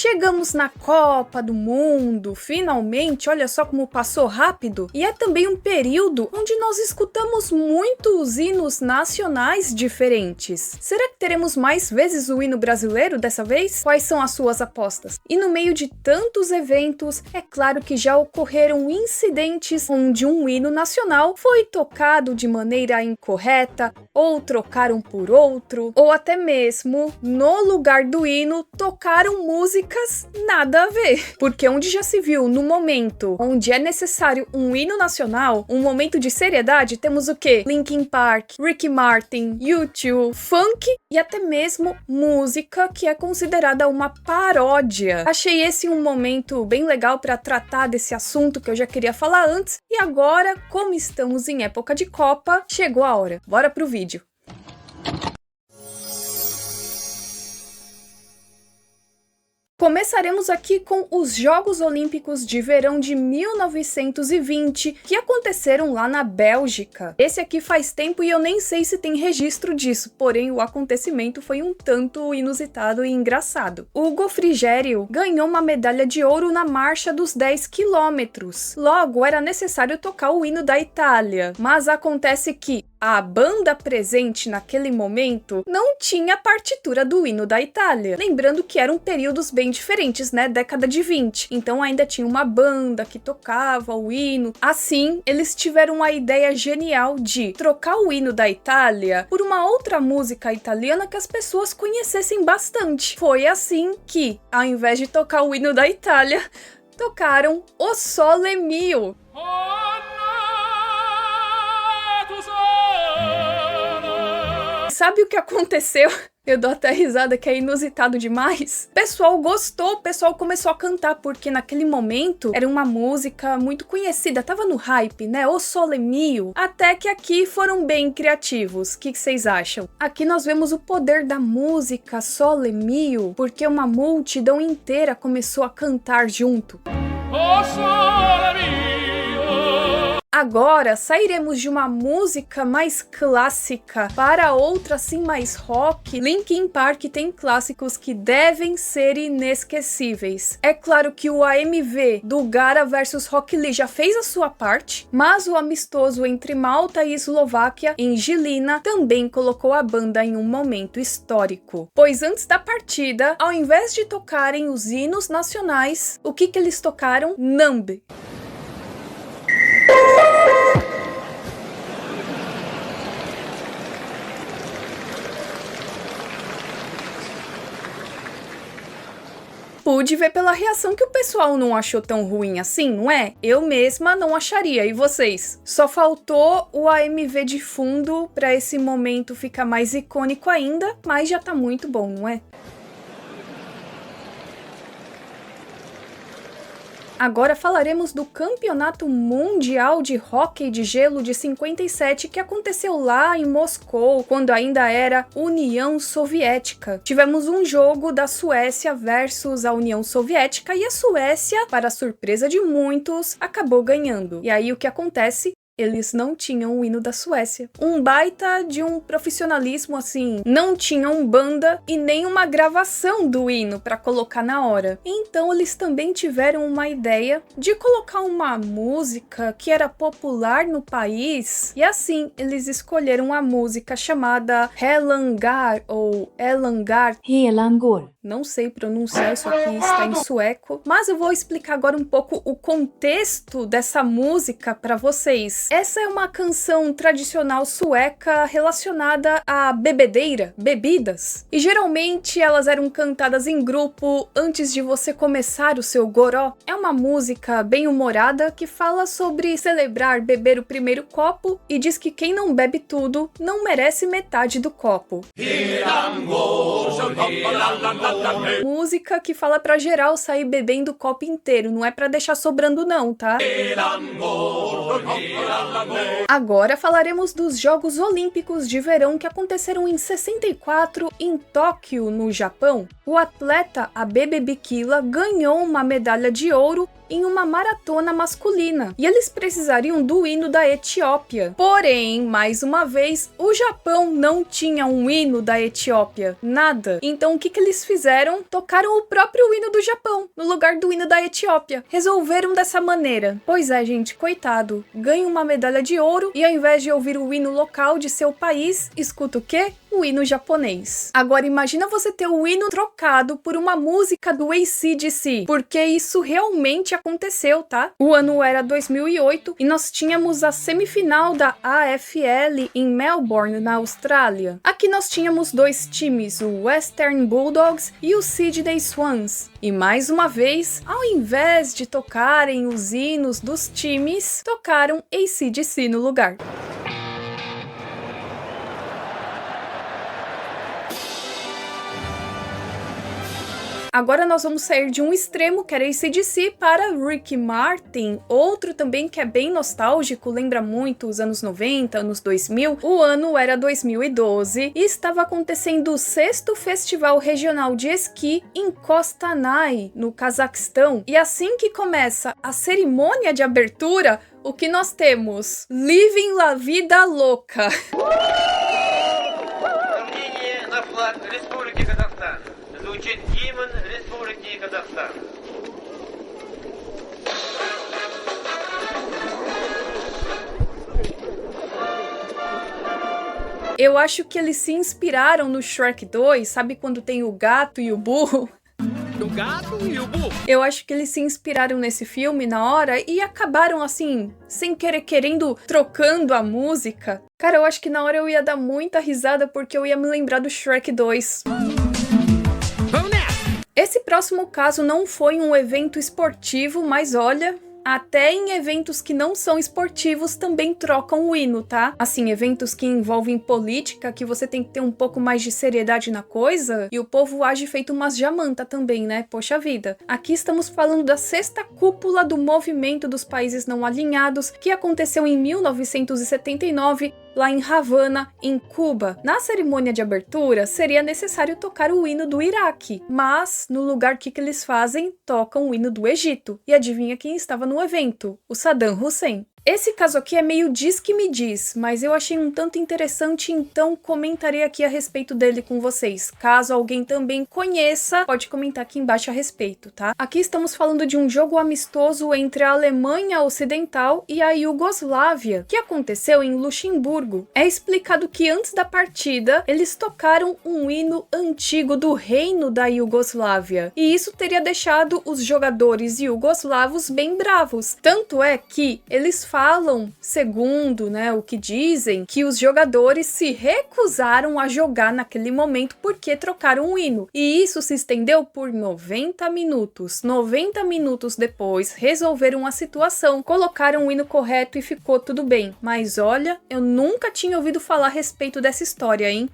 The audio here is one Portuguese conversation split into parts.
Chegamos na Copa do Mundo, finalmente, olha só como passou rápido. E é também um período onde nós escutamos muitos hinos nacionais diferentes. Será que teremos mais vezes o hino brasileiro dessa vez? Quais são as suas apostas? E no meio de tantos eventos, é claro que já ocorreram incidentes onde um hino nacional foi tocado de maneira incorreta, ou trocaram por outro, ou até mesmo, no lugar do hino, tocaram músicas nada a ver. Porque onde já se viu, no momento onde é necessário um hino nacional, um momento de seriedade, temos o quê? Linkin Park, Ricky Martin, U2, funk e até mesmo música que é considerada uma paródia. Achei esse um momento bem legal para tratar desse assunto que eu já queria falar antes, e agora, como estamos em época de Copa, chegou a hora. Bora pro vídeo. Começaremos aqui com os Jogos Olímpicos de Verão de 1920, que aconteceram lá na Bélgica. Esse aqui faz tempo e eu nem sei se tem registro disso, porém o acontecimento foi um tanto inusitado e engraçado. O Hugo Frigério ganhou uma medalha de ouro na marcha dos 10 quilômetros. Logo, era necessário tocar o hino da Itália, mas acontece que a banda presente naquele momento não tinha partitura do hino da Itália. Lembrando que eram períodos bem diferentes, né? Década de 20. Então ainda tinha uma banda que tocava o hino. Assim, eles tiveram a ideia genial de trocar o hino da Itália por uma outra música italiana que as pessoas conhecessem bastante. Foi assim que, ao invés de tocar o hino da Itália, tocaram O Sole Mio. Sabe o que aconteceu? Eu dou até risada que é inusitado demais. O pessoal gostou, o pessoal começou a cantar, porque naquele momento era uma música muito conhecida, tava no hype, né? O Sole Mio. Até que aqui foram bem criativos. O que vocês acham? Aqui nós vemos o poder da música Sole Mio, porque uma multidão inteira começou a cantar junto. O Sole Mio. Agora, sairemos de uma música mais clássica para outra assim mais rock. Linkin Park tem clássicos que devem ser inesquecíveis. É claro que o AMV do Gara vs Rock Lee já fez a sua parte, mas o amistoso entre Malta e Eslováquia, em Žilina, também colocou a banda em um momento histórico. Pois antes da partida, ao invés de tocarem os hinos nacionais, o que eles tocaram? Numb. Pude ver pela reação que o pessoal não achou tão ruim assim, não é? Eu mesma não acharia, e vocês? Só faltou o AMV de fundo para esse momento ficar mais icônico ainda, mas já tá muito bom, não é? Agora falaremos do Campeonato Mundial de Hóquei de Gelo de 57, que aconteceu lá em Moscou, quando ainda era União Soviética. Tivemos um jogo da Suécia versus a União Soviética, e a Suécia, para surpresa de muitos, acabou ganhando. E aí o que acontece? Eles não tinham o hino da Suécia. Um baita de um profissionalismo assim. Não tinham banda e nem uma gravação do hino para colocar na hora. Então eles também tiveram uma ideia de colocar uma música que era popular no país. E assim, eles escolheram a música chamada Helangar ou Elangar. Helangor. Não sei pronunciar, isso aqui está em sueco. Mas eu vou explicar agora um pouco o contexto dessa música para vocês. Essa é uma canção tradicional sueca relacionada à bebedeira, bebidas. E geralmente elas eram cantadas em grupo antes de você começar o seu goró. É uma música bem humorada que fala sobre celebrar beber o primeiro copo e diz que quem não bebe tudo não merece metade do copo. Música que fala pra geral sair bebendo o copo inteiro, não é pra deixar sobrando não, tá? Agora falaremos dos Jogos Olímpicos de Verão que aconteceram em 64 em Tóquio, no Japão. O atleta Abebe Bikila ganhou uma medalha de ouro em uma maratona masculina, e eles precisariam do hino da Etiópia. Porém, mais uma vez, o Japão não tinha um hino da Etiópia, nada. Então o que eles fizeram? Tocaram o próprio hino do Japão, no lugar do hino da Etiópia. Resolveram dessa maneira. Pois é, gente, coitado. Ganha uma medalha de ouro e ao invés de ouvir o hino local de seu país, escuta o quê? O hino japonês. Agora imagina você ter o hino trocado por uma música do AC/DC, porque isso realmente aconteceu, tá? O ano era 2008 e nós tínhamos a semifinal da AFL em Melbourne, na Austrália. Aqui nós tínhamos dois times, o Western Bulldogs e o Sydney Swans. E mais uma vez, ao invés de tocarem os hinos dos times, tocaram AC/DC no lugar. Agora nós vamos sair de um extremo, que era AC/DC, para Ricky Martin, outro também que é bem nostálgico, lembra muito os anos 90, anos 2000. O ano era 2012 e estava acontecendo o 6º Festival Regional de Esqui em Kostanay, no Cazaquistão. E assim que começa a cerimônia de abertura, o que nós temos? Living la vida louca! Звучит гимн Республики Казахстан. Eu acho que eles se inspiraram no Shrek 2, sabe quando tem o gato e o burro? O gato e o burro. Eu acho que eles se inspiraram nesse filme na hora e acabaram assim, sem querer, querendo, trocando a música. Cara, eu acho que na hora eu ia dar muita risada porque eu ia me lembrar do Shrek 2. Esse próximo caso não foi um evento esportivo, mas olha, até em eventos que não são esportivos também trocam o hino, tá? Assim, eventos que envolvem política, que você tem que ter um pouco mais de seriedade na coisa, e o povo age feito umas jamanta também, né? Poxa vida. Aqui estamos falando da 6ª cúpula do Movimento dos Países Não Alinhados, que aconteceu em 1979, lá em Havana, em Cuba. Na cerimônia de abertura, seria necessário tocar o hino do Iraque, mas no lugar que eles fazem, tocam o hino do Egito. E adivinha quem estava no evento? O Saddam Hussein. Esse caso aqui é meio diz que me diz, mas eu achei um tanto interessante, então comentarei aqui a respeito dele com vocês. Caso alguém também conheça, pode comentar aqui embaixo a respeito, tá? Aqui estamos falando de um jogo amistoso entre a Alemanha Ocidental e a Iugoslávia, que aconteceu em Luxemburgo. É explicado que antes da partida, eles tocaram um hino antigo do reino da Iugoslávia, e isso teria deixado os jogadores iugoslavos bem bravos. Tanto é que eles falam, segundo, né, o que dizem, que os jogadores se recusaram a jogar naquele momento porque trocaram o hino. E isso se estendeu por 90 minutos. 90 minutos depois, resolveram a situação, colocaram o hino correto e ficou tudo bem. Mas olha, eu nunca tinha ouvido falar a respeito dessa história, hein?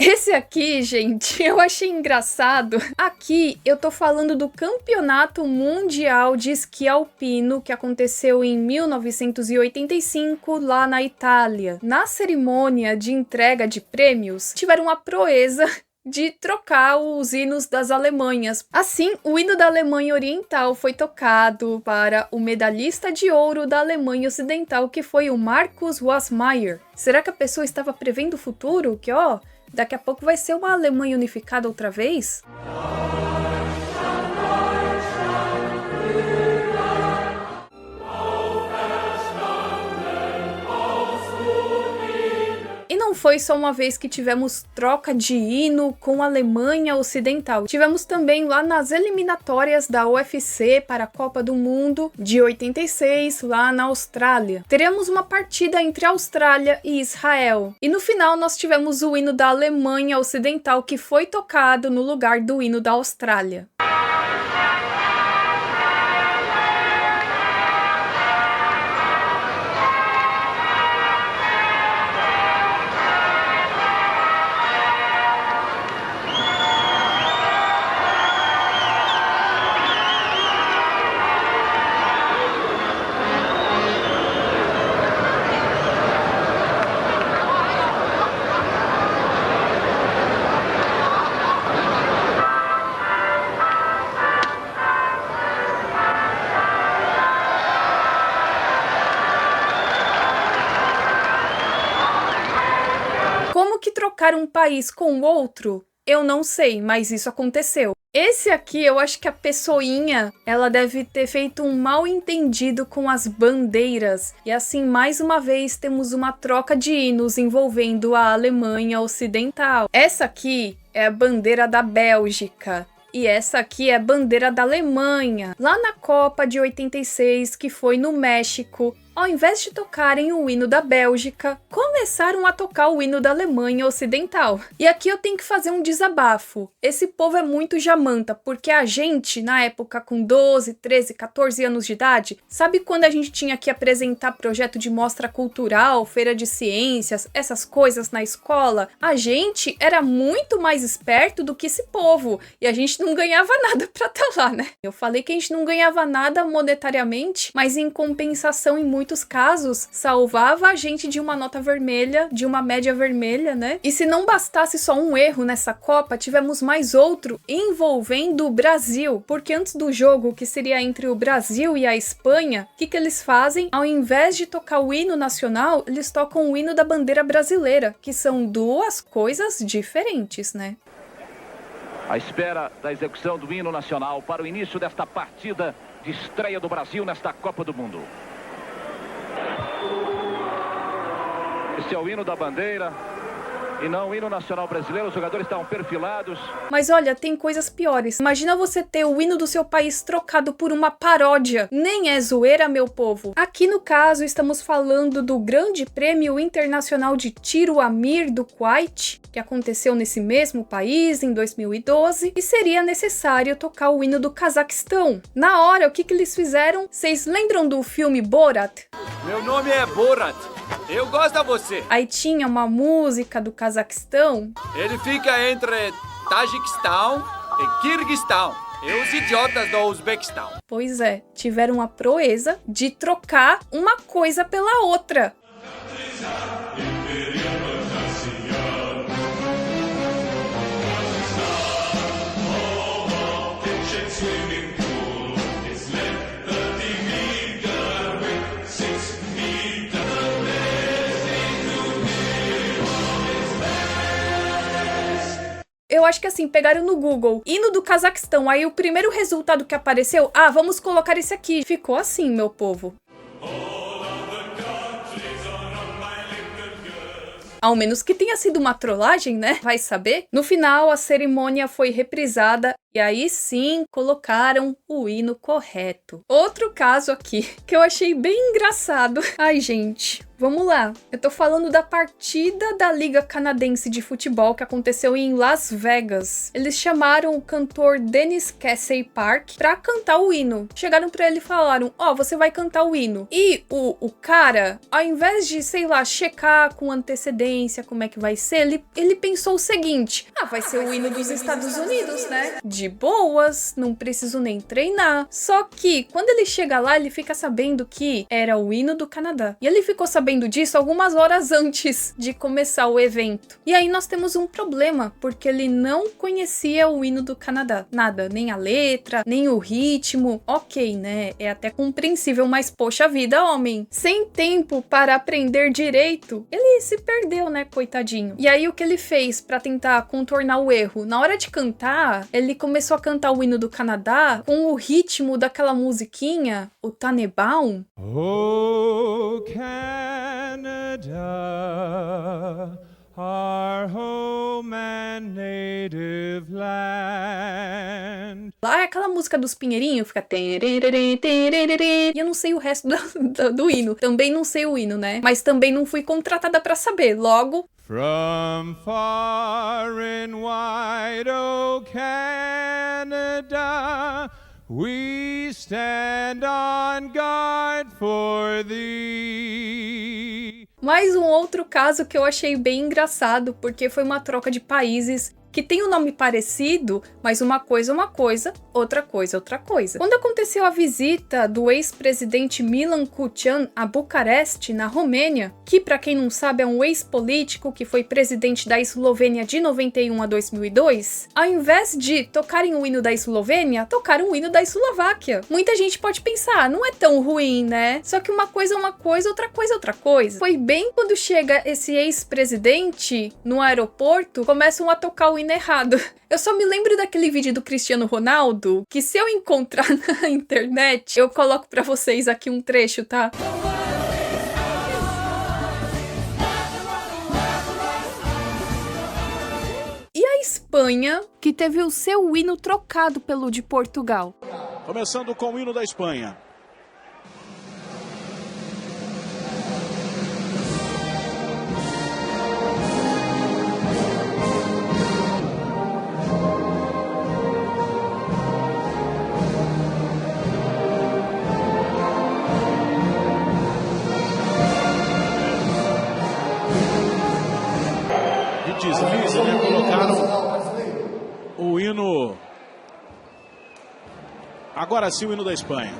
Esse aqui, gente, eu achei engraçado. Aqui eu tô falando do Campeonato Mundial de Esqui Alpino que aconteceu em 1985 lá na Itália. Na cerimônia de entrega de prêmios, tiveram a proeza de trocar os hinos das Alemanhas. Assim, o hino da Alemanha Oriental foi tocado para o medalhista de ouro da Alemanha Ocidental, que foi o Markus Wassmeyer. Será que a pessoa estava prevendo o futuro? Que, ó, daqui a pouco vai ser uma Alemanha unificada outra vez? E não foi só uma vez que tivemos troca de hino com a Alemanha Ocidental. Tivemos também lá nas eliminatórias da UFC para a Copa do Mundo de 86, lá na Austrália. Teremos uma partida entre Austrália e Israel. E no final nós tivemos o hino da Alemanha Ocidental que foi tocado no lugar do hino da Austrália. trocar um país com outro? Eu não sei, mas isso aconteceu. Esse aqui, eu acho que a pessoinha, ela deve ter feito um mal entendido com as bandeiras. E assim, mais uma vez, temos uma troca de hinos envolvendo a Alemanha Ocidental. Essa aqui é a bandeira da Bélgica. E essa aqui é a bandeira da Alemanha. Lá na Copa de 86, que foi no México, ao invés de tocarem o hino da Bélgica, começaram a tocar o hino da Alemanha Ocidental. E aqui eu tenho que fazer um desabafo. Esse povo é muito jamanta, porque a gente, na época com 12, 13, 14 anos de idade, sabe quando a gente tinha que apresentar projeto de mostra cultural, feira de ciências, essas coisas na escola? A gente era muito mais esperto do que esse povo, e a gente não ganhava nada pra estar lá, né? Eu falei que a gente não ganhava nada monetariamente, mas em compensação, em muitos casos, salvava a gente de uma nota vermelha, de uma média vermelha, né? E se não bastasse só um erro nessa Copa, tivemos mais outro envolvendo o Brasil, porque antes do jogo, que seria entre o Brasil e a Espanha, o que eles fazem? Ao invés de tocar o hino nacional, eles tocam o hino da bandeira brasileira, que são duas coisas diferentes, né? À espera da execução do hino nacional para o início desta partida de estreia do Brasil nesta Copa do Mundo. Esse é o hino da bandeira e não o hino nacional brasileiro. Os jogadores estão perfilados. Mas olha, tem coisas piores. Imagina você ter o hino do seu país trocado por uma paródia. Nem é zoeira, meu povo. Aqui no caso, estamos falando do Grande Prêmio Internacional de Tiro Amir do Kuwait, que aconteceu nesse mesmo país em 2012, e seria necessário tocar o hino do Cazaquistão. Na hora, o que eles fizeram? Vocês lembram do filme Borat? Meu nome é Borat. Eu gosto de você. Aí tinha uma música do Cazaquistão. Ele fica entre Tajiquistão e Quirguistão. E os idiotas do Uzbequistão. Pois é, tiveram a proeza de trocar uma coisa pela outra. Eu acho que assim, pegaram no Google, hino do Cazaquistão, aí o primeiro resultado que apareceu, vamos colocar esse aqui. Ficou assim, meu povo. Ao menos que tenha sido uma trollagem, né? Vai saber? No final, a cerimônia foi reprisada e aí sim colocaram o hino correto. Outro caso aqui que eu achei bem engraçado. Ai, gente, vamos lá. Eu tô falando da partida da Liga Canadense de Futebol que aconteceu em Las Vegas. Eles chamaram o cantor Dennis Casey Park pra cantar o hino. Chegaram pra ele e falaram, você vai cantar o hino. E o cara, ao invés de, sei lá, checar com antecedência como é que vai ser, ele pensou o seguinte, vai ser o hino dos Estados Unidos, né? De boas, não preciso nem treinar. Só que, quando ele chega lá, ele fica sabendo que era o hino do Canadá. E ele ficou sabendo disso algumas horas antes de começar o evento. E aí nós temos um problema, porque ele não conhecia o hino do Canadá. Nada, nem a letra, nem o ritmo. Ok, né? É até compreensível, mas poxa vida, homem. Sem tempo para aprender direito, ele se perdeu, né, coitadinho. E aí o que ele fez para tentar contornar o erro? Na hora de cantar, ele começou a cantar o hino do Canadá com o ritmo daquela musiquinha, o Tannenbaum. Oh, Canada, our home and native land. Lá é aquela música dos Pinheirinhos, fica... E eu não sei o resto do hino. Também não sei o hino, né? Mas também não fui contratada pra saber. Logo... From far and wide, oh Canada, we stand on guard for thee. Mais um outro caso que eu achei bem engraçado, porque foi uma troca de países que tem um nome parecido, mas uma coisa é uma coisa, outra coisa é outra coisa. Quando aconteceu a visita do ex-presidente Milan Kucan a Bucareste, na Romênia, que para quem não sabe é um ex-político que foi presidente da Eslovênia de 91 a 2002, ao invés de tocarem o hino da Eslovênia, tocaram o hino da Eslováquia. Muita gente pode pensar, não é tão ruim, né? Só que uma coisa é uma coisa, outra coisa é outra coisa. Foi bem quando chega esse ex-presidente no aeroporto, começam a tocar o hino errado. Eu só me lembro daquele vídeo do Cristiano Ronaldo, que se eu encontrar na internet, eu coloco pra vocês aqui um trecho, tá? E a Espanha, que teve o seu hino trocado pelo de Portugal. Começando com o hino da Espanha. Deslize, né? Colocaram o hino. Agora sim, o hino da Espanha.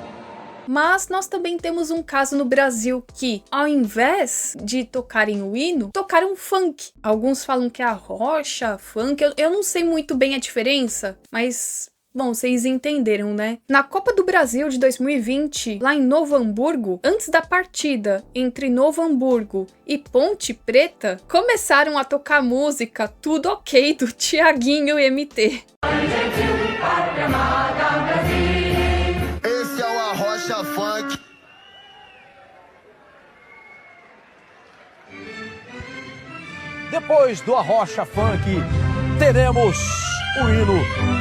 Mas nós também temos um caso no Brasil que, ao invés de tocarem o hino, tocaram funk. Alguns falam que é a rocha, funk. Eu não sei muito bem a diferença, mas... bom, vocês entenderam, né? Na Copa do Brasil de 2020, lá em Novo Hamburgo, antes da partida entre Novo Hamburgo e Ponte Preta, começaram a tocar a música Tudo Ok do Thiaguinho MT. Esse é o Arrocha Funk. Depois do Arrocha Funk, teremos o hino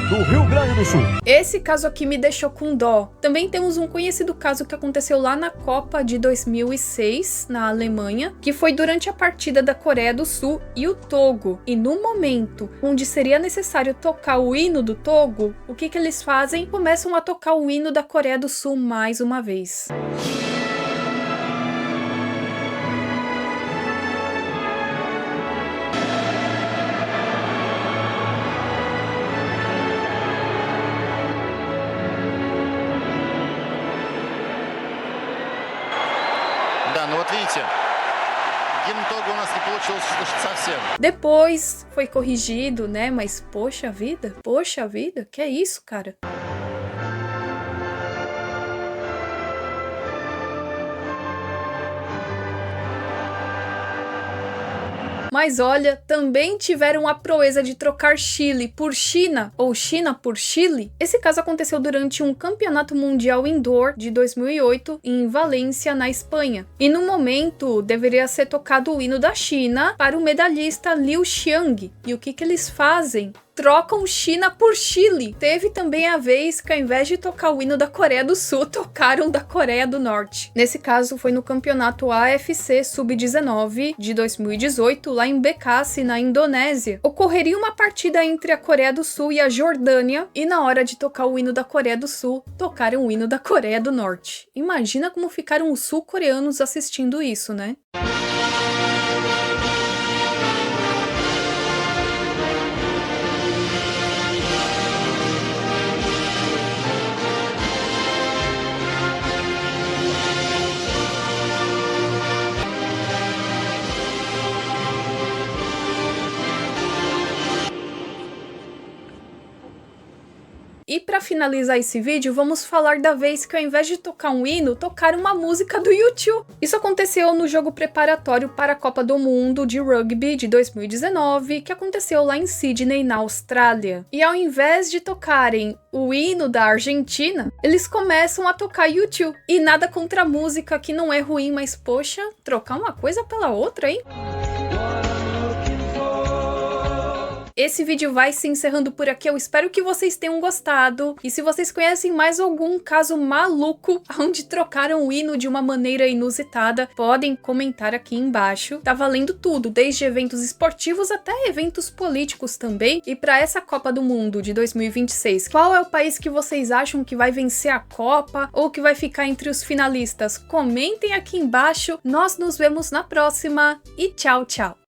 do Rio Grande do Sul. Esse caso aqui me deixou com dó. Também temos um conhecido caso que aconteceu lá na Copa de 2006, na Alemanha, que foi durante a partida da Coreia do Sul e o Togo. E no momento onde seria necessário tocar o hino do Togo, o que eles fazem? Começam a tocar o hino da Coreia do Sul mais uma vez. Вот видите, гимн Того у нас не получилось слышать совсем. Depois foi corrigido, né? Mas poxa vida, que é isso, cara? Mas olha, também tiveram a proeza de trocar Chile por China, ou China por Chile. Esse caso aconteceu durante um campeonato mundial indoor de 2008 em Valência, na Espanha. E no momento deveria ser tocado o hino da China para o medalhista Liu Xiang. E o que eles fazem? Trocam China por Chile. Teve também a vez que ao invés de tocar o hino da Coreia do Sul, tocaram da Coreia do Norte. Nesse caso foi no campeonato AFC Sub-19 de 2018, lá em Bekasi, na Indonésia. Ocorreria uma partida entre a Coreia do Sul e a Jordânia, e na hora de tocar o hino da Coreia do Sul, tocaram o hino da Coreia do Norte. Imagina como ficaram os sul-coreanos assistindo isso, né? E para finalizar esse vídeo, vamos falar da vez que ao invés de tocar um hino, tocaram uma música do U2. Isso aconteceu no jogo preparatório para a Copa do Mundo de Rugby de 2019, que aconteceu lá em Sydney, na Austrália. E ao invés de tocarem o hino da Argentina, eles começam a tocar U2. E nada contra a música, que não é ruim, mas poxa, trocar uma coisa pela outra, hein? Esse vídeo vai se encerrando por aqui, eu espero que vocês tenham gostado. E se vocês conhecem mais algum caso maluco onde trocaram o hino de uma maneira inusitada, podem comentar aqui embaixo. Tá valendo tudo, desde eventos esportivos até eventos políticos também. E para essa Copa do Mundo de 2026, qual é o país que vocês acham que vai vencer a Copa ou que vai ficar entre os finalistas? Comentem aqui embaixo, nós nos vemos na próxima e tchau, tchau!